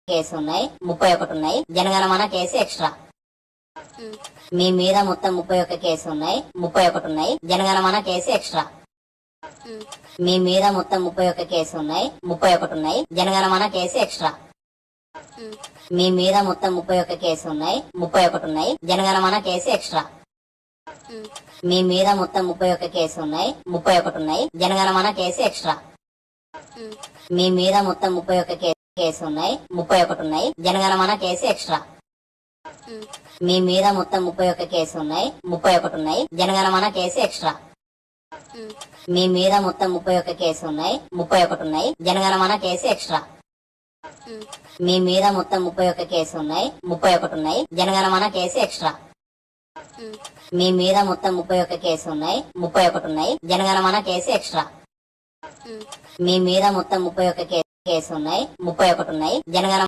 Case ఉన్నాయి, 31 ఉన్నాయి. Jana Gana Mana case extra. మీ మీద మొత్తం 31 కేసు ఉన్నాయి, 31 ఉన్నాయి. Jana Gana Mana case extra. మీ మీద మొత్తం 31 కేసు ఉన్నాయి, 31 ఉన్నాయి. Jana Gana Mana case extra. మీ మీద మొత్తం 31 కేసు ఉన్నాయి, 31 ఉన్నాయి. Jana Gana Mana case extra. మీ మీద మొత్తం 31 కేసు ఉన్నాయి, 31 ఉన్నాయి. Jana Gana Mana case extra. మీ మీద మొత్తం 31 కేసు ఉన్నాయి, 31 ఉన్నాయి. Jana Gana Mana case extra. మీ మీద మొత్తం 31 కేసు ఉన్నాయి, 31 ఉన్నాయి. Jana Gana Mana case extra. మీ మీద మొత్తం 31 కేసు ఉన్నాయి, 31 ఉన్నాయి. Jana Gana Mana case extra. మీ మీద మొత్తం 31 కేసు ఉన్నాయి, 31 ఉన్నాయి. Jana Gana Mana case extra. మీ మీద మొత్తం 31 కేసు ఉన్నాయి, 31 ఉన్నాయి. Jana Gana Mana case extra. మీ మీద మొత్తం 31 కేసు ఉన్నాయి, 31 ఉన్నాయి. జనగణమన